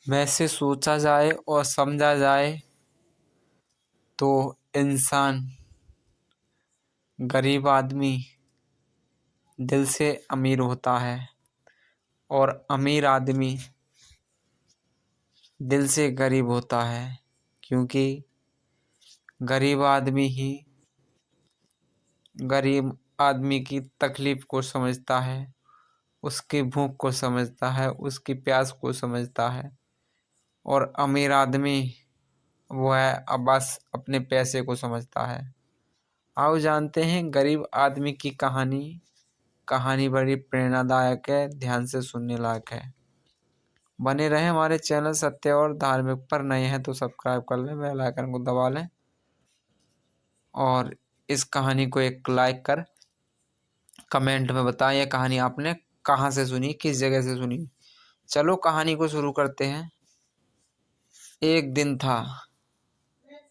वैसे सोचा जाए और समझा जाए तो इंसान गरीब आदमी दिल से अमीर होता है और अमीर आदमी दिल से गरीब होता है, क्योंकि गरीब आदमी ही गरीब आदमी की तकलीफ को समझता है, उसकी भूख को समझता है, उसकी प्यास को समझता है। और अमीर आदमी वो है अब बस अपने पैसे को समझता है। आओ जानते हैं गरीब आदमी की कहानी। कहानी बड़ी प्रेरणादायक है, ध्यान से सुनने लायक है। बने रहें हमारे चैनल सत्य और धार्मिक पर। नए हैं तो सब्सक्राइब कर लें, बेल आइकन को दबा लें और इस कहानी को एक लाइक कर कमेंट में बताएं यह कहानी आपने कहाँ से सुनी, किस जगह से सुनी। चलो कहानी को शुरू करते हैं। एक दिन था,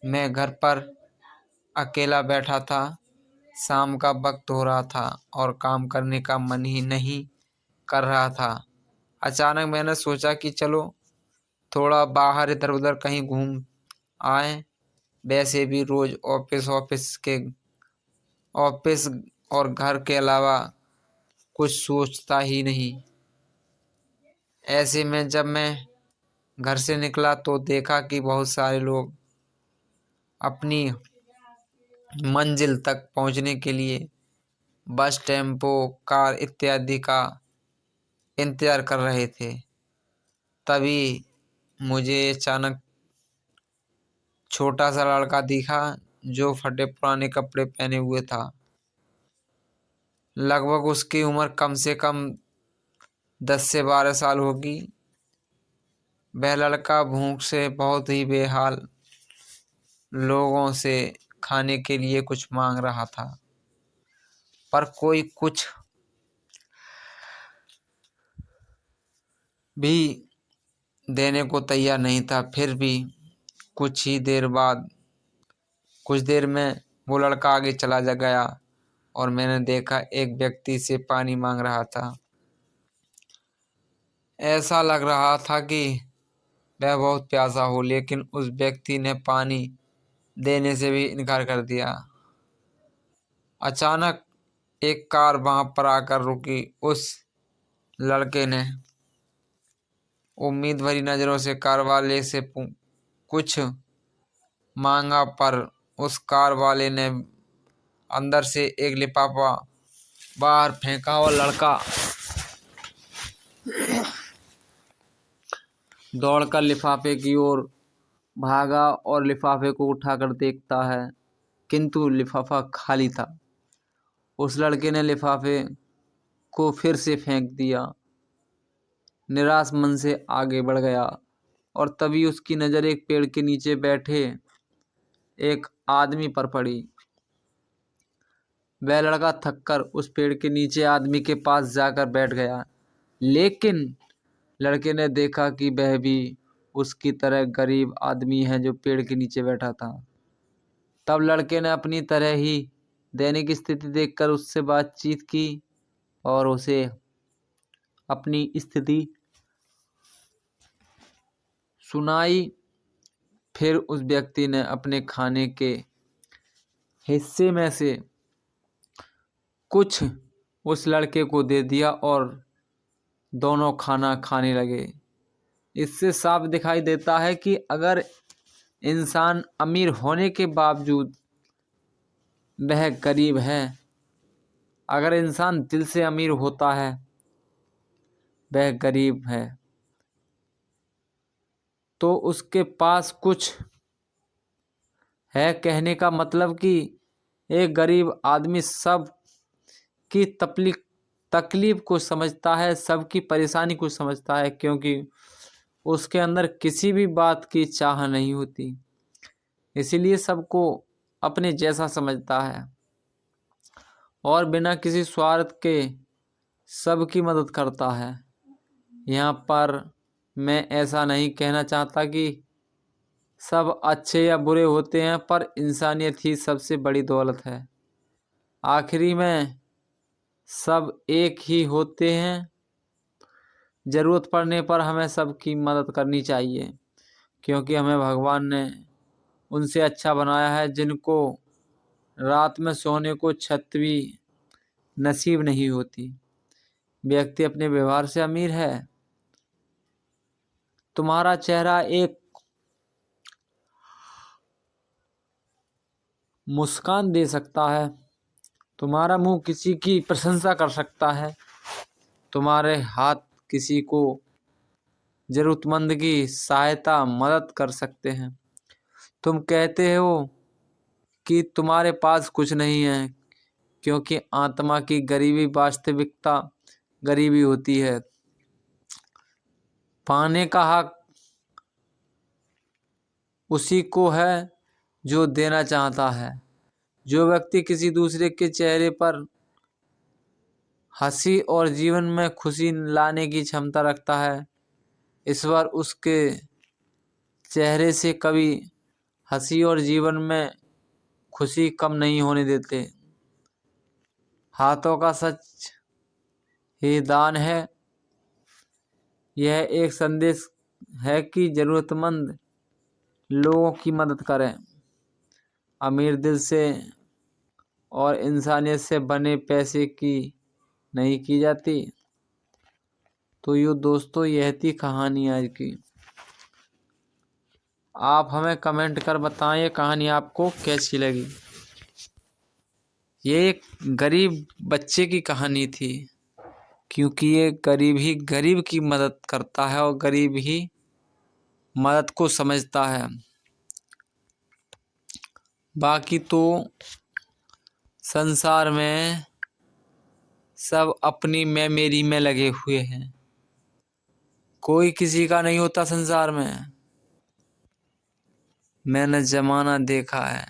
मैं घर पर अकेला बैठा था। शाम का वक्त हो रहा था और काम करने का मन ही नहीं कर रहा था। अचानक मैंने सोचा कि चलो थोड़ा बाहर इधर उधर कहीं घूम आए। वैसे भी रोज ऑफिस और घर के अलावा कुछ सोचता ही नहीं। ऐसे में जब मैं घर से निकला तो देखा कि बहुत सारे लोग अपनी मंजिल तक पहुंचने के लिए बस, टेम्पो, कार इत्यादि का इंतजार कर रहे थे। तभी मुझे अचानक छोटा सा लड़का दिखा जो फटे पुराने कपड़े पहने हुए था। लगभग उसकी उम्र कम से कम 10 से 12 साल होगी। वह लड़का भूख से बहुत ही बेहाल लोगों से खाने के लिए कुछ मांग रहा था, पर कोई कुछ भी देने को तैयार नहीं था। फिर भी कुछ देर में वो लड़का आगे चला जा गया और मैंने देखा एक व्यक्ति से पानी मांग रहा था। ऐसा लग रहा था कि वह बहुत प्यासा हो, लेकिन उस व्यक्ति ने पानी देने से भी इनकार कर दिया। अचानक एक कार वहां पर आकर रुकी। उस लड़के ने उम्मीद भरी नजरों से कार वाले से कुछ मांगा, पर उस कार वाले ने अंदर से एक लिफाफा बाहर फेंका और लड़का दौड़कर लिफाफे की ओर भागा और लिफाफे को उठाकर देखता है, किंतु लिफाफा खाली था। उस लड़के ने लिफाफे को फिर से फेंक दिया। निराश मन से आगे बढ़ गया और तभी उसकी नज़र एक पेड़ के नीचे बैठे एक आदमी पर पड़ी। वह लड़का थककर उस पेड़ के नीचे आदमी के पास जाकर बैठ गया, लेकिन लड़के ने देखा कि वह भी उसकी तरह गरीब आदमी है जो पेड़ के नीचे बैठा था। तब लड़के ने अपनी तरह ही दैनिक स्थिति देखकर उससे बातचीत की और उसे अपनी स्थिति सुनाई। फिर उस व्यक्ति ने अपने खाने के हिस्से में से कुछ उस लड़के को दे दिया और दोनों खाना खाने लगे। इससे साफ दिखाई देता है कि अगर इंसान अमीर होने के बावजूद वह गरीब है, अगर इंसान दिल से अमीर होता है वह गरीब है, तो उसके पास कुछ है। कहने का मतलब कि एक गरीब आदमी सब की तकलीफ को समझता है, सबकी परेशानी को समझता है, क्योंकि उसके अंदर किसी भी बात की चाह नहीं होती, इसीलिए सबको अपने जैसा समझता है और बिना किसी स्वार्थ के सबकी मदद करता है। यहाँ पर मैं ऐसा नहीं कहना चाहता कि सब अच्छे या बुरे होते हैं, पर इंसानियत ही सबसे बड़ी दौलत है। आखिरी में सब एक ही होते हैं। ज़रूरत पड़ने पर हमें सबकी मदद करनी चाहिए, क्योंकि हमें भगवान ने उनसे अच्छा बनाया है जिनको रात में सोने को छत भी नसीब नहीं होती। व्यक्ति अपने व्यवहार से अमीर है। तुम्हारा चेहरा एक मुस्कान दे सकता है, तुम्हारा मुंह किसी की प्रशंसा कर सकता है, तुम्हारे हाथ किसी को जरूरतमंद की सहायता मदद कर सकते हैं। तुम कहते हो कि तुम्हारे पास कुछ नहीं है, क्योंकि आत्मा की गरीबी वास्तविकता गरीबी होती है। पाने का हक उसी को है जो देना चाहता है। जो व्यक्ति किसी दूसरे के चेहरे पर हंसी और जीवन में खुशी लाने की क्षमता रखता है, ईश्वर उसके चेहरे से कभी हंसी और जीवन में खुशी कम नहीं होने देते। हाथों का सच ही दान है। यह एक संदेश है कि जरूरतमंद लोगों की मदद करें। अमीर दिल से और इंसानियत से बने पैसे की नहीं की जाती। तो यो दोस्तों, यह थी कहानी आज की। आप हमें कमेंट कर बताएं ये कहानी आपको कैसी लगी। ये एक गरीब बच्चे की कहानी थी, क्योंकि ये गरीब ही गरीब की मदद करता है और गरीब ही मदद को समझता है। बाकी तो संसार में सब अपनी मैं मेरी में लगे हुए हैं, कोई किसी का नहीं होता संसार में। मैंने जमाना देखा है।